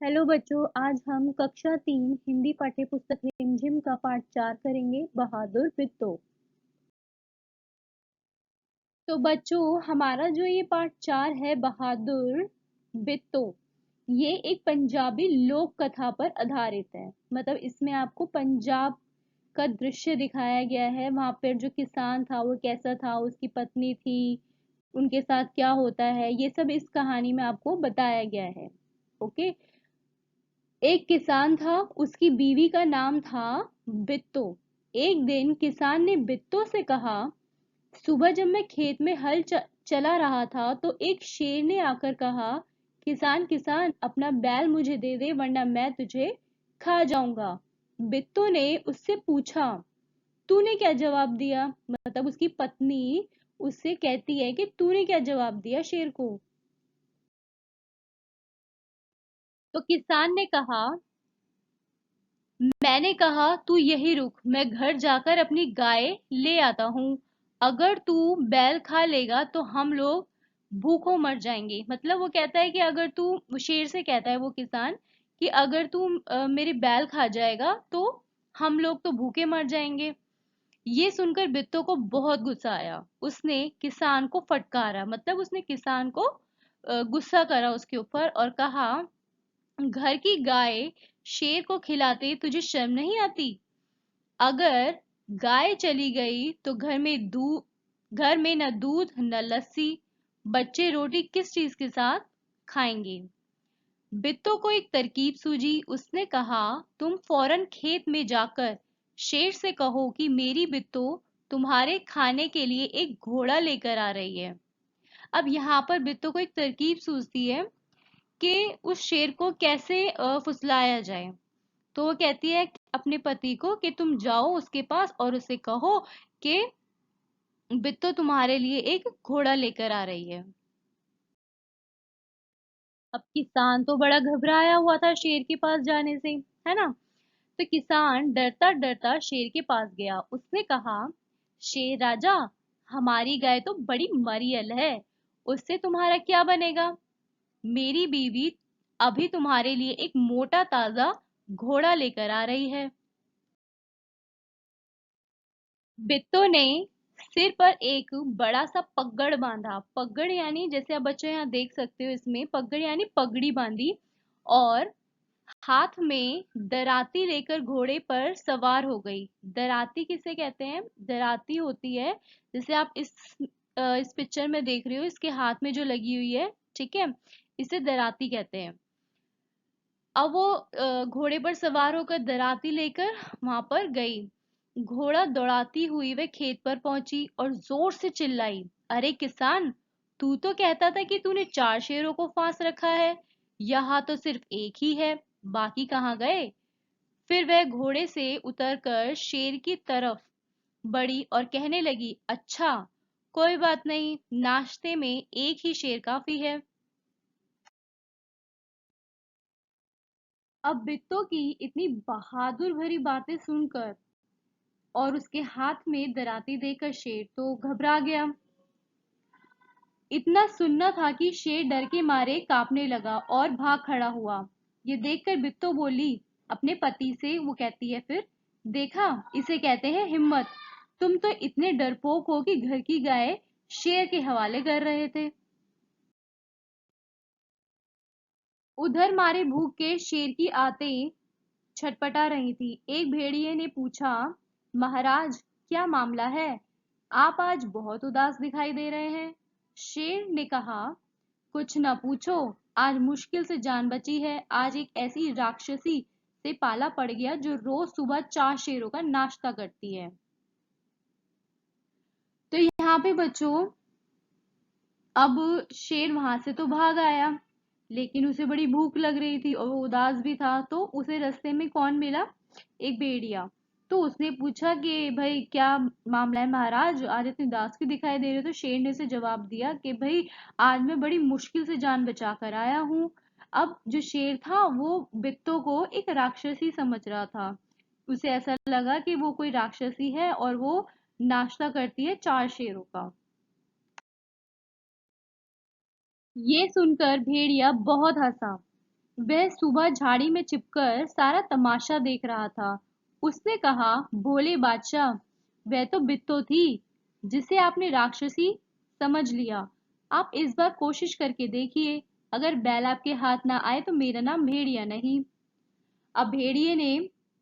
Hello बच्चों, आज हम कक्षा 3 हिंदी पाठ्य पुस्तक रिमझिम का पाठ 4 करेंगे, बहादुर बिट्टो। तो बच्चों, हमारा जो ये पाठ 4 है, बहादुर बिट्टो, ये एक पंजाबी लोक कथा पर आधारित है। मतलब इसमें आपको पंजाब का दृश्य दिखाया गया है। वहां पर जो किसान था वो कैसा था, उसकी पत्नी थी, उनके साथ क्या होता है, ये सब इस कहानी में आपको बताया गया है। ओके। एक किसान था, उसकी बीवी का नाम था बिट्टो। एक दिन किसान ने बिट्टो से कहा, सुबह जब मैं खेत में हल चला रहा था तो एक शेर ने आकर कहा, किसान किसान अपना बैल मुझे दे दे वरना मैं तुझे खा जाऊंगा। बिट्टो ने उससे पूछा, तूने क्या जवाब दिया? मतलब उसकी पत्नी उससे कहती है कि तूने क्या जवाब दिया शेर को। तो किसान ने कहा, मैंने कहा तू यही रुक, मैं घर जाकर अपनी गाय ले आता हूँ। अगर तू बैल खा लेगा तो हम लोग भूखों मर जाएंगे। मतलब वो कहता है कि अगर तू, वो शेर से कहता है वो किसान, कि अगर तू मेरे बैल खा जाएगा तो हम लोग तो भूखे मर जाएंगे। ये सुनकर बिट्टो को बहुत गुस्सा आया। उसने किसान को फटकारा, मतलब उसने किसान को गुस्सा करा उसके ऊपर और कहा, घर की गाय शेर को खिलाते तुझे शर्म नहीं आती? अगर गाय चली गई तो घर में न दूध न लस्सी, बच्चे रोटी किस चीज के साथ खाएंगे? बिट्टो को एक तरकीब सूझी। उसने कहा, तुम फौरन खेत में जाकर शेर से कहो कि मेरी बिट्टो तुम्हारे खाने के लिए एक घोड़ा लेकर आ रही है। अब यहाँ पर बिट्टो को एक तरकीब सूझती है कि उस शेर को कैसे फुसलाया जाए। तो वो कहती है अपने पति को कि तुम जाओ उसके पास और उसे कहो कि बिट्टो तुम्हारे लिए एक घोड़ा लेकर आ रही है। अब किसान तो बड़ा घबराया हुआ था शेर के पास जाने से, है ना। तो किसान डरता डरता शेर के पास गया। उसने कहा, शेर राजा, हमारी गाय तो बड़ी मरियल है, उससे तुम्हारा क्या बनेगा? मेरी बीवी अभी तुम्हारे लिए एक मोटा ताजा घोड़ा लेकर आ रही है। बिट्टो ने सिर पर एक बड़ा सा पगड़ बांधा। पगड़ यानी, जैसे आप बच्चों यहाँ देख सकते हो, इसमें पगड़ यानी पगड़ी बांधी, और हाथ में दराती लेकर घोड़े पर सवार हो गई। दराती किसे कहते हैं? दराती होती है, जैसे आप इस पिक्चर में देख रहे हो, इसके हाथ में जो लगी हुई है, ठीक है, इसे दराती कहते हैं। अब वो घोड़े पर सवार होकर दराती लेकर वहां पर गई। घोड़ा दौड़ाती हुई वह खेत पर पहुंची और जोर से चिल्लाई, अरे किसान, तू तो कहता था कि तूने 4 शेरों को फांस रखा है, यहाँ तो सिर्फ एक ही है, बाकी कहाँ गए? फिर वह घोड़े से उतरकर शेर की तरफ बढ़ी और कहने लगी, अच्छा, कोई बात नहीं, नाश्ते में एक ही शेर काफी है। अब बिट्टो की इतनी बहादुर भरी बातें सुनकर और उसके हाथ में दराती देकर शेर तो घबरा गया। इतना सुनना था कि शेर डर के मारे कांपने लगा और भाग खड़ा हुआ। ये देखकर बिट्टो बोली अपने पति से, वो कहती है फिर, देखा, इसे कहते हैं हिम्मत। तुम तो इतने डरपोक हो कि घर की गाय शेर के हवाले कर रहे थे। उधर मारे भूख के शेर की आंतें छटपटा रही थी। एक भेड़िए ने पूछा, महाराज, क्या मामला है? आप आज बहुत उदास दिखाई दे रहे हैं। शेर ने कहा, कुछ न पूछो, आज मुश्किल से जान बची है। आज एक ऐसी राक्षसी से पाला पड़ गया जो रोज सुबह 4 शेरों का नाश्ता करती है। तो यहाँ पे बच्चों, अब शेर वहां से तो भाग आया, लेकिन उसे बड़ी भूख लग रही थी और वो उदास भी था। तो उसे रास्ते में कौन मिला? एक भेड़िया। तो उसने पूछा कि भाई क्या मामला है महाराज, आज इतने उदास क्यों दिखाई दे रहे हो? तो शेर ने उसे जवाब दिया कि भाई, आज मैं बड़ी मुश्किल से जान बचा कर आया हूँ। अब जो शेर था वो बिट्टो को एक राक्षसी समझ रहा था। उसे ऐसा लगा कि वो कोई राक्षसी है और वो नाश्ता करती है 4 शेरों का। ये सुनकर भेड़िया बहुत हंसा वह सुबह झाड़ी में छिपकर सारा तमाशा देख रहा था। उसने कहा, भोले बादशाह, वह तो बित्तो थी जिसे आपने राक्षसी समझ लिया। आप इस बार कोशिश करके देखिए। अगर बैल आपके हाथ ना आए तो मेरा नाम भेड़िया नहीं। अब भेड़िए ने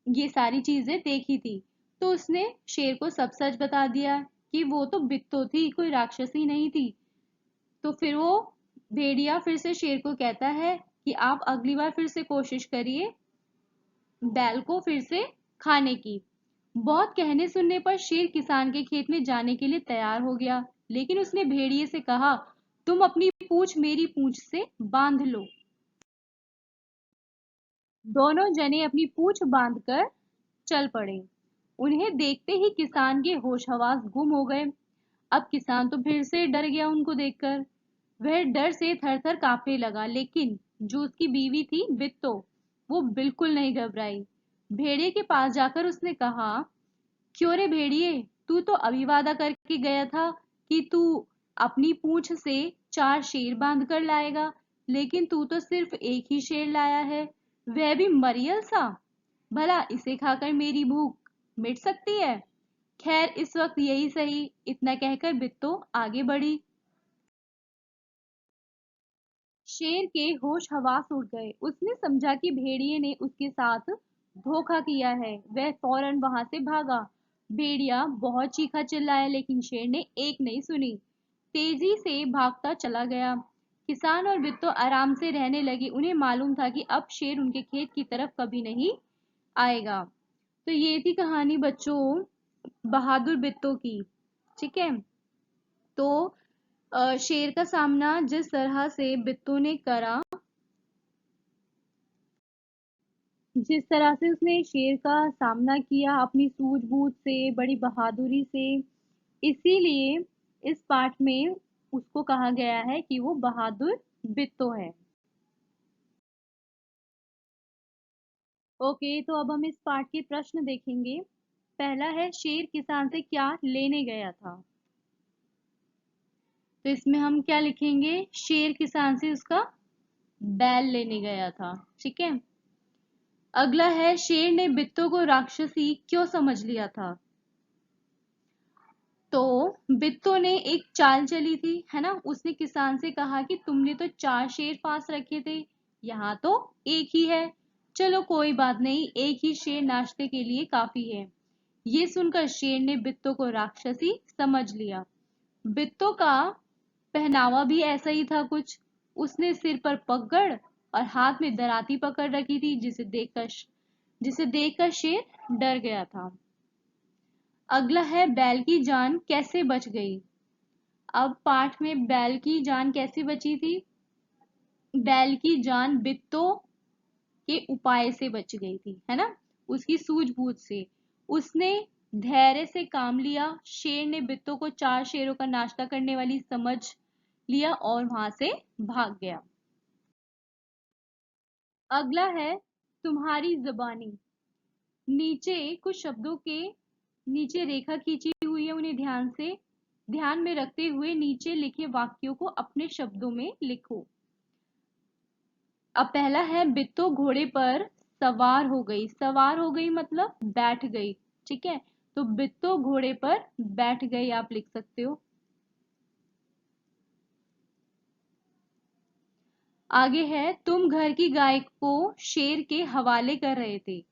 ये सारी चीजें देखी थी, तो उसने शेर को सब सच बता दिया कि वो तो बित्तो थी, कोई राक्षसी नहीं थी। तो फिर वो भेड़िया फिर से शेर को कहता है कि आप अगली बार फिर से कोशिश करिए बैल को फिर से खाने की। बहुत कहने सुनने पर शेर किसान के खेत में जाने के लिए तैयार हो गया, लेकिन उसने भेड़िए से कहा, तुम अपनी पूंछ मेरी पूंछ से बांध लो। दोनों जने अपनी पूंछ बांधकर चल पड़े। उन्हें देखते ही किसान के होश हवास गुम हो गए। अब किसान तो फिर से डर गया उनको देखकर। वह डर से थर-थर कांपने लगा, लेकिन जो उसकी बीवी थी बित्तो, वो बिल्कुल नहीं घबराई। भेड़िए के पास जाकर उसने कहा, क्यों रे भेड़िए, तू तो अभी वादा करके गया था कि तू अपनी पूंछ से 4 शेर बांध कर लाएगा, लेकिन तू तो सिर्फ एक ही शेर लाया है, वह भी मरियल सा। भला इसे खाकर मेरी भूख मिट सकती है? खैर इस वक्त यही सही। इतना कहकर बित्तो आगे बढ़ी। शेर के होश हवास उड़ गए। उसने समझा कि भेड़िए ने उसके साथ धोखा किया है। वह फौरन वहां से भागा। भेड़िया बहुत चीखा चिल्लाया, लेकिन शेर ने एक नहीं सुनी। तेजी से भागता चला गया। किसान और बिट्टो आराम से रहने लगे। उन्हें मालूम था कि अब शेर उनके खेत की तरफ कभी नहीं आएगा। तो ये थी कहानी बच्चों बहादुर बिट्टो की। ठीक है। तो शेर का सामना जिस तरह से बिट्टो ने करा, जिस तरह से उसने शेर का सामना किया अपनी सूझबूझ से, बड़ी बहादुरी से, इसीलिए इस पाठ में उसको कहा गया है कि वो बहादुर बिट्टो है। ओके, तो अब हम इस पाठ के प्रश्न देखेंगे। पहला है, शेर किसान से क्या लेने गया था? तो इसमें हम क्या लिखेंगे? शेर किसान से उसका बैल लेने गया था। ठीक है। अगला है, शेर ने बिट्टो को राक्षसी क्यों समझ लिया था? तो बिट्टो ने एक चाल चली थी, है ना? उसने किसान से कहा कि तुमने तो 4 शेर पास रखे थे, यहाँ तो एक ही है। चलो कोई बात नहीं, एक ही शेर नाश्ते के लिए काफी है। ये सुनकर शेर ने बिट्टो को राक्षसी समझ लिया। बिट्टो का पहनावा भी ऐसा ही था कुछ। उसने सिर पर पगड़ और हाथ में दराती पकड़ रखी थी, जिसे देखकर शेर डर गया था। अगला है, बैल की जान कैसे बच गई? अब पाठ में बैल की जान कैसे बची थी? बैल की जान बिट्टो के उपाय से बच गई थी, है ना? उसकी सूझबूझ से। उसने धैर्य से काम लिया। शेर ने बिट्टो को 4 शेरों का नाश्ता करने वाली समझ लिया और वहां से भाग गया। अगला है, तुम्हारी जुबानी। नीचे कुछ शब्दों के नीचे रेखा खींची हुई है, उन्हें ध्यान में रखते हुए नीचे लिखे वाक्यों को अपने शब्दों में लिखो। अब पहला है, बिट्टो घोड़े पर सवार हो गई। सवार हो गई मतलब बैठ गई। ठीक है। तो बिट्टो घोड़े पर बैठ गई आप लिख सकते हो। आगे है, तुम घर की गाय को शेर के हवाले कर रहे थे।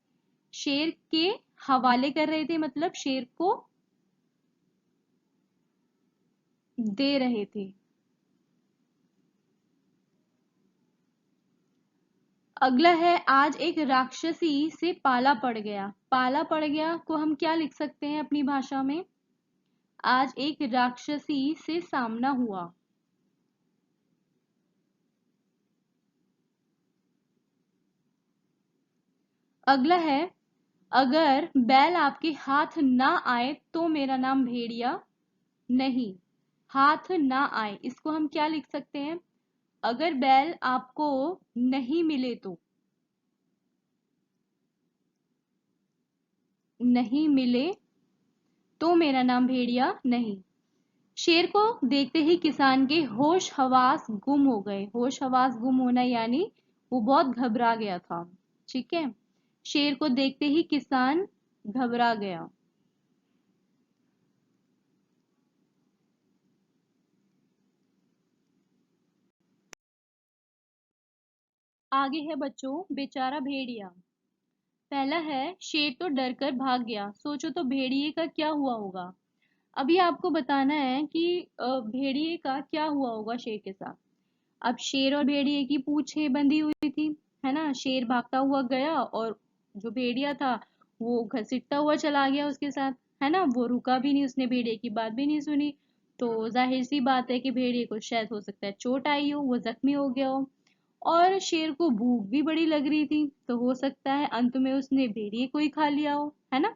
शेर के हवाले कर रहे थे मतलब शेर को दे रहे थे। अगला है, आज एक राक्षसी से पाला पड़ गया। पाला पड़ गया को हम क्या लिख सकते हैं अपनी भाषा में? आज एक राक्षसी से सामना हुआ। अगला है, अगर बैल आपके हाथ ना आए तो मेरा नाम भेड़िया नहीं। हाथ ना आए इसको हम क्या लिख सकते हैं? अगर बैल आपको नहीं मिले तो, नहीं मिले तो मेरा नाम भेड़िया नहीं। शेर को देखते ही किसान के होश हवास गुम हो गए। होश हवास गुम होना यानी वो बहुत घबरा गया था। ठीक है, शेर को देखते ही किसान घबरा गया। आगे है बच्चों बेचारा भेड़िया। पहला है शेर तो डर कर भाग गया, सोचो तो भेड़िए का क्या हुआ होगा। अभी आपको बताना है कि भेड़िए का क्या हुआ होगा शेर के साथ। अब शेर और भेड़िए की पूंछें बंधी हुई थी, है ना। शेर भागता हुआ गया और जो भेड़िया था वो घसीटता हुआ चला गया उसके साथ, है ना। वो रुका भी नहीं, उसने भेड़िए की बात भी नहीं सुनी। तो जाहिर सी बात है कि भेड़िए को शायद हो सकता है चोट आई हो, वो जख्मी हो गया हो। और शेर को भूख भी बड़ी लग रही थी, तो हो सकता है अंत में उसने भेड़िए को ही खा लिया हो, है ना।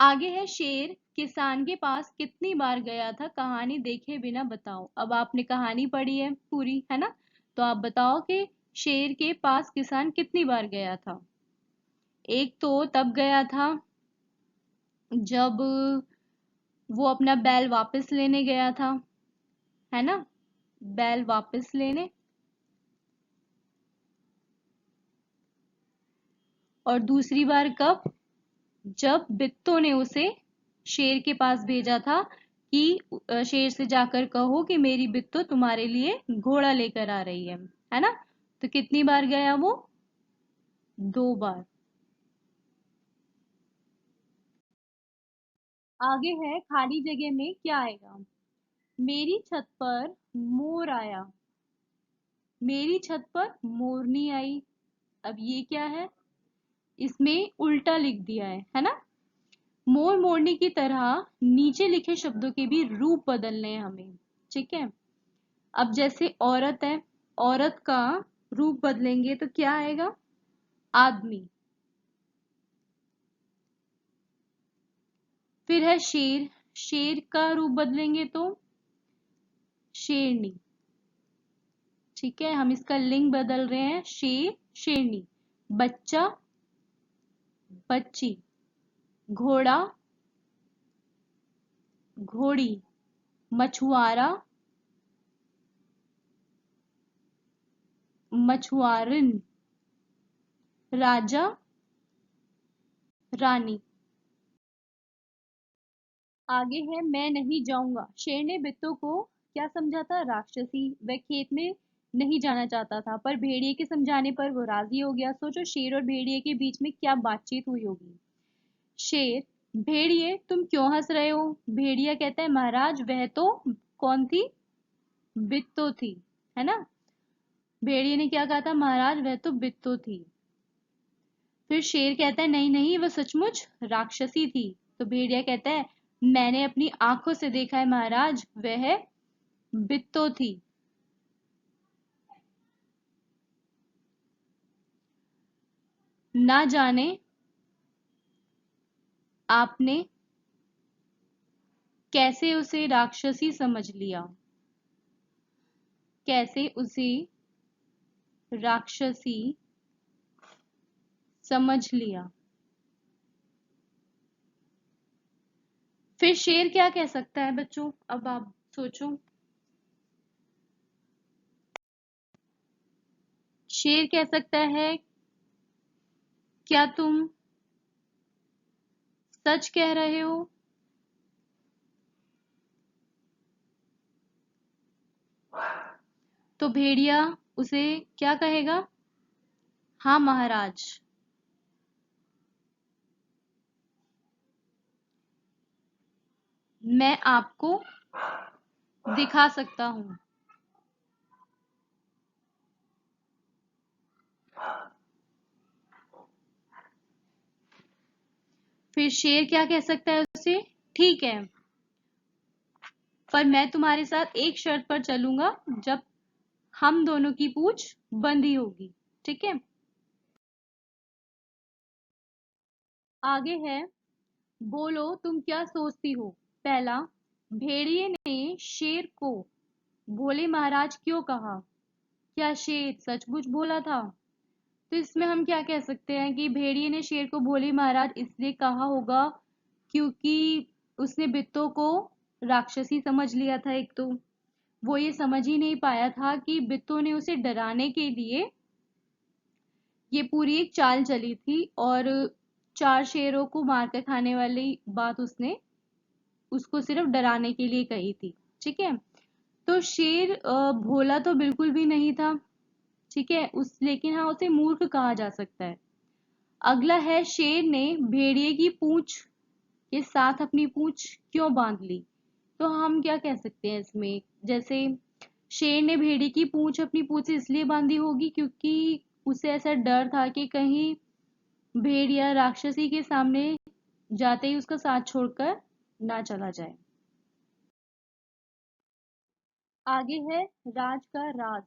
आगे है शेर किसान के पास कितनी बार गया था, कहानी देखे बिना बताओ। अब आपने कहानी पढ़ी है पूरी, है ना। तो आप बताओ कि शेर के पास किसान कितनी बार गया था। एक तो तब गया था जब वो अपना बैल वापस लेने गया था, है ना। बैल वापस लेने। और दूसरी बार कब, जब बिट्टो ने उसे शेर के पास भेजा था कि शेर से जाकर कहो कि मेरी बिट्टो तुम्हारे लिए घोड़ा लेकर आ रही है ना। तो कितनी बार गया वो, 2 बार। आगे है खाली जगह में क्या आएगा। मेरी छत पर मोर आया, मेरी छत पर मोरनी आई। अब ये क्या है, इसमें उल्टा लिख दिया है ना। मोर मोरनी की तरह नीचे लिखे शब्दों के भी रूप बदलने हैं हमें। ठीक है, अब जैसे औरत है, औरत का रूप बदलेंगे तो क्या आएगा, आदमी। फिर है शेर, शेर का रूप बदलेंगे तो शेरनी। ठीक है, हम इसका लिंग बदल रहे हैं, शेर शेरनी। बच्चा बच्ची, घोड़ा घोड़ी, मछुआरा मछुआरन, राजा रानी। आगे है मैं नहीं जाऊंगा। शेर ने बिट्टू को क्या समझा था, राक्षसी। वह खेत में नहीं जाना चाहता था, पर भेड़िए के समझाने पर वो राजी हो गया। सोचो शेर और भेड़िए के बीच में क्या बातचीत हुई होगी। शेर, भेड़िए तुम क्यों हंस रहे हो। भेड़िया कहता है महाराज वह तो कौन थी, बिट्टो थी, है ना। भेड़िए ने क्या कहा था, महाराज वह तो बिट्टो थी। फिर शेर कहता है नहीं नहीं वह सचमुच राक्षसी थी। तो भेड़िया कहता है मैंने अपनी आंखों से देखा है महाराज, वह बिट्टो थी। ना जाने आपने कैसे उसे राक्षसी समझ लिया, कैसे उसे राक्षसी समझ लिया। फिर शेर क्या कह सकता है बच्चों, अब आप सोचो। शेर कह सकता है क्या तुम सच कह रहे हो। तो भेड़िया उसे क्या कहेगा, हाँ महाराज। मैं आपको दिखा सकता हूँ। फिर शेर क्या कह सकता है उसे, ठीक है पर मैं तुम्हारे साथ एक शर्त पर चलूंगा, जब हम दोनों की पूंछ बंधी होगी। ठीक है, आगे है बोलो तुम क्या सोचती हो। पहला, भेड़िए ने शेर को भोले महाराज क्यों कहा, क्या शेर सचमुच बोला था। तो इसमें हम क्या कह सकते हैं कि भेड़िए ने शेर को भोले महाराज इसलिए कहा होगा क्योंकि उसने बिट्टो को राक्षसी समझ लिया था एक तो। वो ये समझ ही नहीं पाया था कि बिट्टू ने उसे डराने के लिए ये पूरी एक चाल चली थी, और 4 शेरों को मार कर खाने वाली बात उसने उसको सिर्फ डराने के लिए कही थी। ठीक है। तो शेर भोला तो बिल्कुल भी नहीं था। ठीक है, उस लेकिन हाँ उसे मूर्ख कहा जा सकता है। अगला है, शेर ने भेड़िए की पूंछ के साथ अपनी पूंछ क्यों बांध ली। तो हम क्या कह सकते हैं इसमें, जैसे शेर ने भेड़िए की पूंछ अपनी पूंछ से इसलिए बांधी होगी क्योंकि उसे ऐसा डर था कि कहीं भेड़ या राक्षसी के सामने जाते ही उसका साथ छोड़कर ना चला जाए। आगे है, राज का राज।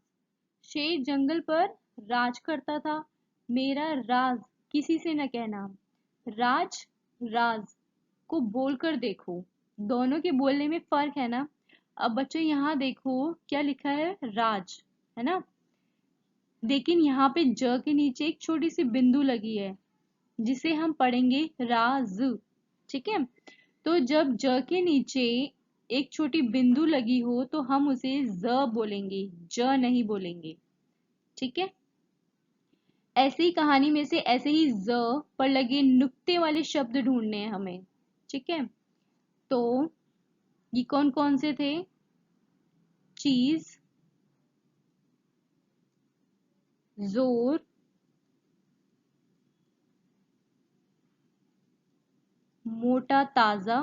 शेर जंगल पर राज करता था। मेरा राज किसी से न कहना। राज, राज को बोलकर देखो, दोनों के बोलने में फर्क है ना। अब बच्चों यहाँ देखो क्या लिखा है, राज, है ना। लेकिन यहाँ पे ज के नीचे एक छोटी सी बिंदु लगी है जिसे हम पढ़ेंगे राज। ठीक है। तो जब ज के नीचे एक छोटी बिंदु लगी हो तो हम उसे ज बोलेंगे, ज नहीं बोलेंगे। ठीक है। ऐसे ही कहानी में से ऐसे ही ज पर लगे नुक्ते वाले शब्द ढूंढने हैं हमें। ठीक है। तो ये कौन कौन से थे, चीज, जोर, मोटा ताजा,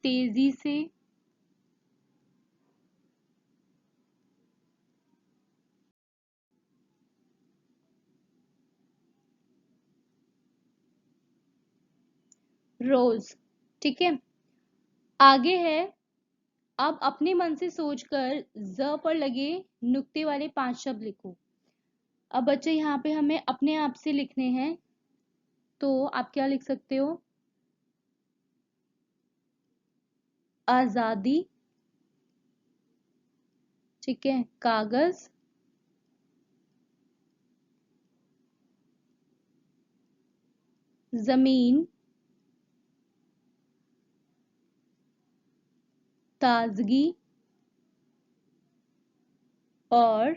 तेजी से, रोज। ठीक है। आगे है, अब अपने मन से सोचकर ज पर लगे नुक्ते वाले 5 शब्द लिखो। अब बच्चे यहाँ पे हमें अपने आप से लिखने हैं, तो आप क्या लिख सकते हो, आजादी। ठीक है, कागज, जमीन, ताजगी और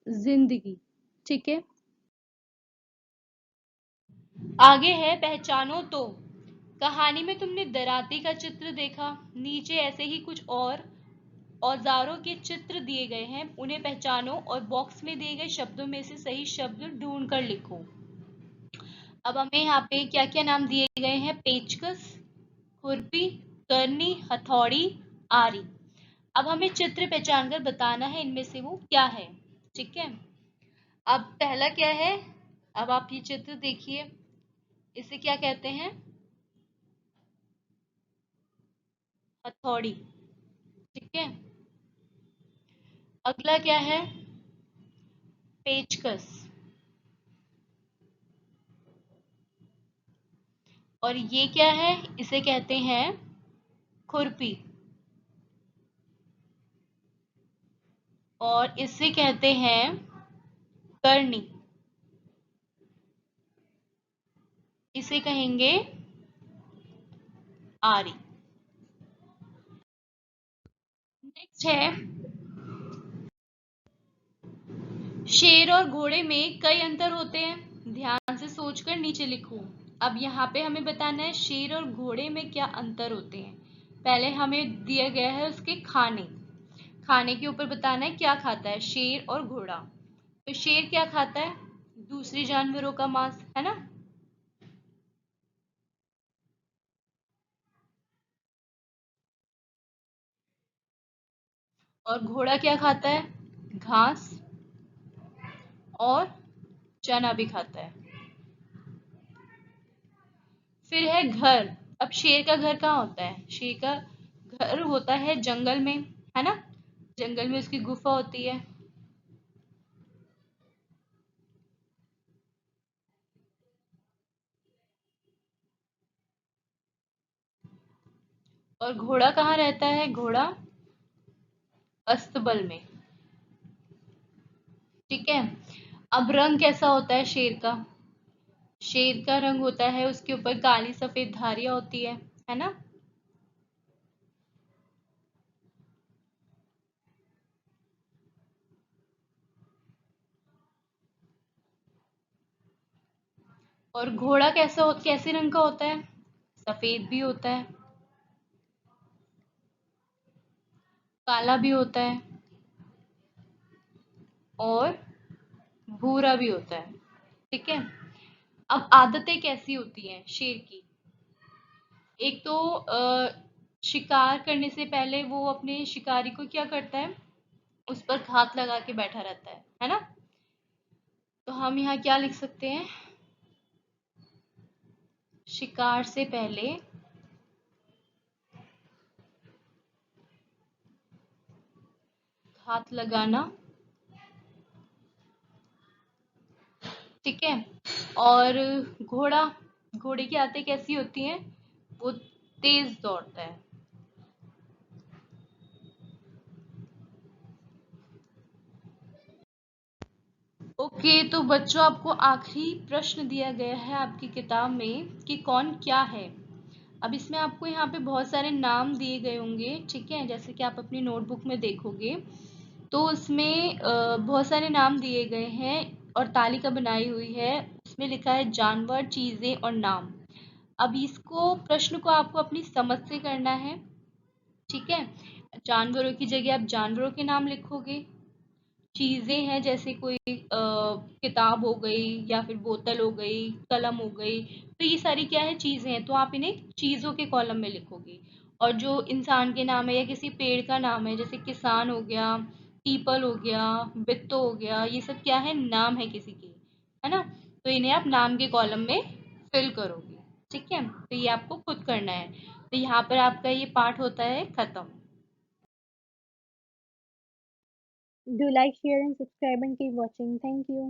जिंदगी। ठीक है। आगे है, पहचानो तो। कहानी में तुमने दराती का चित्र देखा, नीचे ऐसे ही कुछ और औजारों के चित्र दिए गए हैं, उन्हें पहचानो और बॉक्स में दिए गए शब्दों में से सही शब्द ढूंढ कर लिखो। अब हमें यहाँ पे क्या क्या नाम दिए गए हैं, पेचकस, खुरपी, करनी, हथौड़ी, आरी। अब हमें चित्र पहचान कर बताना है इनमें से वो क्या है। ठीक है। अब पहला क्या है, अब आप ये चित्र देखिए, इसे क्या कहते हैं, हथौड़ी। ठीक है। अगला क्या है, पेचकस। और ये क्या है, इसे कहते हैं खुरपी। और इसे कहते हैं करनी, इसे कहेंगे आरी। नेक्स्ट है, शेर और घोड़े में कई अंतर होते हैं, ध्यान से सोचकर नीचे लिखो। अब यहाँ पे हमें बताना है शेर और घोड़े में क्या अंतर होते हैं। पहले हमें दिया गया है उसके खाने, खाने के ऊपर बताना है क्या खाता है शेर और घोड़ा। तो शेर क्या खाता है, दूसरे जानवरों का मांस, है ना। और घोड़ा क्या खाता है, घास और चना भी खाता है। फिर है घर। अब शेर का घर कहाँ होता है, शेर का घर होता है जंगल में, है ना। जंगल में उसकी गुफा होती है। और घोड़ा कहाँ रहता है, घोड़ा अस्तबल में। ठीक है। अब रंग कैसा होता है शेर का? शेर का रंग होता है, उसके ऊपर काली सफेद धारियां होती है ना। और घोड़ा कैसे रंग का होता है? सफेद भी होता है, काला भी होता है और भूरा भी होता है। ठीक है। अब आदतें कैसी होती हैं शेर की? एक तो शिकार करने से पहले वो अपने शिकारी को क्या करता है, उस पर घात लगा के बैठा रहता है ना। तो हम यहाँ क्या लिख सकते हैं? शिकार से पहले घात लगाना। ठीक है। और घोड़ा, घोड़े की आदतें कैसी होती हैं? वो तेज दौड़ता है। ओके, तो बच्चों आपको आखिरी प्रश्न दिया गया है आपकी किताब में कि कौन क्या है। अब इसमें आपको यहाँ पे बहुत सारे नाम दिए गए होंगे, ठीक है, जैसे कि आप अपनी नोटबुक में देखोगे तो उसमें बहुत सारे नाम दिए गए हैं और तालिका बनाई हुई है। उसमें लिखा है जानवर, चीजें और नाम। अब इसको प्रश्न को आपको अपनी समझ से करना है। ठीक है। जानवरों की जगह आप जानवरों के नाम लिखोगे। चीजें हैं जैसे कोई किताब हो गई या फिर बोतल हो गई, कलम हो गई, तो ये सारी क्या है, चीजें हैं, तो आप इन्हें चीजों के कॉलम में लिखोगे। और जो इंसान के नाम है या किसी पेड़ का नाम है, जैसे किसान हो गया, पीपल हो गया, बित्तो हो गया, ये सब क्या है, नाम है किसी के, है ना। तो इन्हें आप नाम के कॉलम में फिल करोगे। ठीक है, तो ये आपको खुद करना है। तो यहाँ पर आपका ये पार्ट होता है खत्म। Do like, share, and subscribe and keep watching. Thank you.